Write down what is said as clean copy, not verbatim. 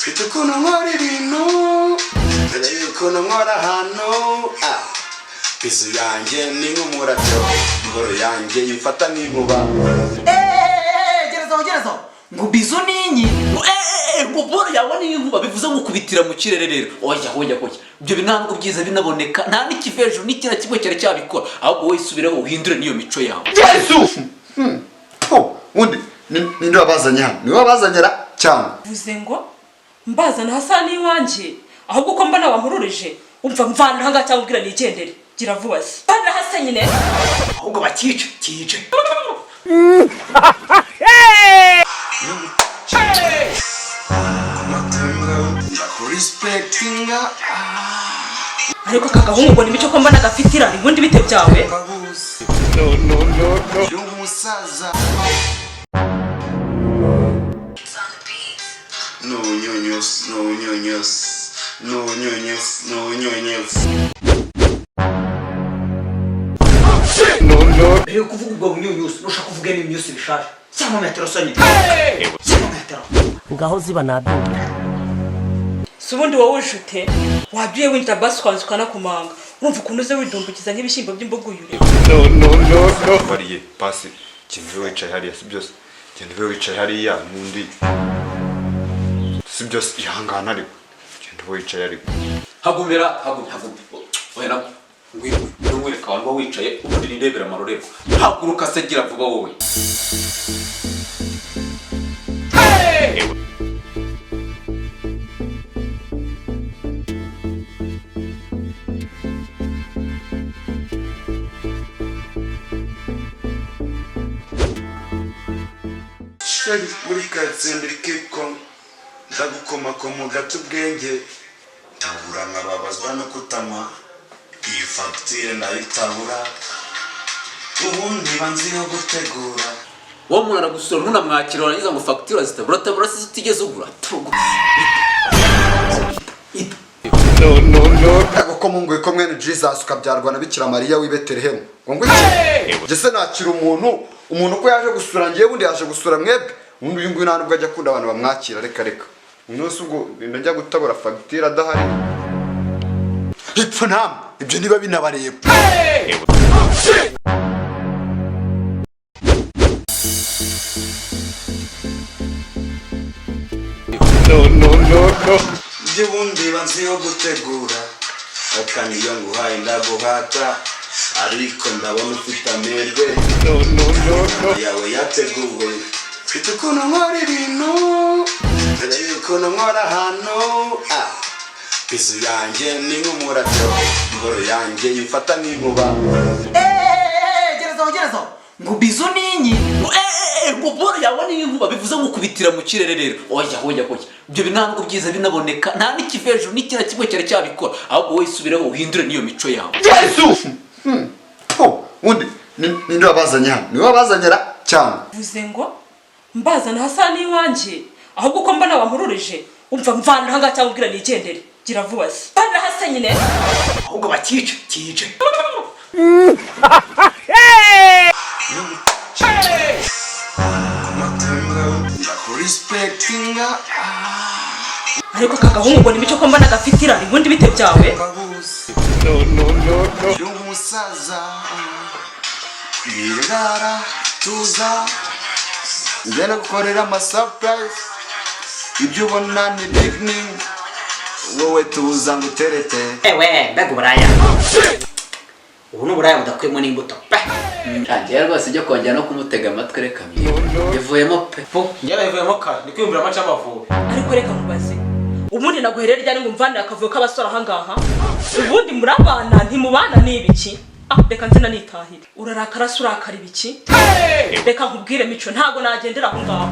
Itukuno nkora ibintu mbere yuko nkora hano Bizu yanjye ni nk'umurabyo ingoro yanjye yifata n'inkuba gereza ngo bizu ninyi ngo boro yawe ni inkuba bivuze ngo kubitira mu kirere rero oya ibyo binango byiza binaboneka nta n'ikivejuru n'ikira kimwe cyari cyabikora ahubwo wowe isubiraho uhindure niyo mico yawe Yesu undi ninde wabazanye hano ni wabazanyera cyane vuze ngo mbazana Hasani iwanje ahubwo ko mbona wamururije umva mvana hanga cyangwa ubwira nigendere gira vuba se bana hasa nyine ahubwo bakice kice respectinga ariko kagahungu ni mico ko mbona gafitira ubundi bite byawe no umusaza no nyonyos mbere yo kuvuga ubwo bunyunyusi nushaka kuvuga n'imyusi bishaje cyangwa metero sonye ngaho ziba nabyumva subundi wowe ujute wabyuye winjira basi kwanzukana kumanga urumva ukuntu uze widumbukiza nk'ibishyimbo by'imboguyure no bariye pasi kintu wicaye hariya si byose kintu wicaye hariya nundi si byose ihangana ariko kintu wicaye ariko hagumira oya ngwireka abantu wicaye ubundi nirebera amarorero haguruka se gira vuba wowe Sheri muri katsinde kiko ndagukomakoma gato ubwenge tabura nkababazwa no kutama iyi fagitire ndayitabura ubundi banziho gutegura uwo muntu aragusura ntunamwakira warangiza ngo fagitire zitabura tabura se utigeze ugura ko munguye ko mwene Jesus ukabyarwa na Bikira Mariya w'i Betelehemu ngo iki gese nakira umuntu ko yaje gusura ngiye bundi yaje gusura mwebwe umuntu uyu nguyu ntabwo ajya kunda abantu bamwakira reka umunsi ubwo ndajya gutabura fagitire adahari ipfa ntamwe ibyo niba binabareba ibyo bundi banziho gutegura akandi iyo nguhaye ndaguhata ariko ndabona ufite amerwe yawe yateguwe mfite ukuntu nkora ibintu mbere y'ukuntu nkora hano Bizu yanjye ni nk'umurabyo ingoro yanjye yifata n'inkuba gereza ngo bizu ninyi ngo boro yawe ni inkuba bivuze ngo kubitira mu kirere rero oya ibyo binango byiza binaboneka nta n'ikivejuru n'ikira kimwe cyari cyabikora ahubwo wowe isubiraho uhindure niyo mico yawe Yesu undi ninde wabazanye hano ni wabazanyera cyane vuze ngo mbazana Hasani iwanje ahubwo ko mbona wamururije umva mvana hanga cyangwa ubwira nigendere gira vuba se bana hasa nyine ahubwo bakice kice respectinga ariko kagahungu ni mico ko mbona gafitira ubundi bite byawe no umusaza yirara tuza ngena gukorera ama surprise ibyo ubona ni picnic wowe tuza nguterete mbega uburaya ubu n'uburaya budakwemo n'imbuto ntangiye rwose ujya kongera no kumutega amatwi reka bivuyemo pe njyewe bivuyemo kare ni kwiyumvira amace y'amavubi ariko reka mubaze ubundi naguherera ryari ngo mvanire akavuyo k'abasore ahangaha ubundi murabana ntimubana n'ibiki reka nzina nitahire urarakara se urakara ibiki reka nkubwire mico ntago nagendera aho ngaho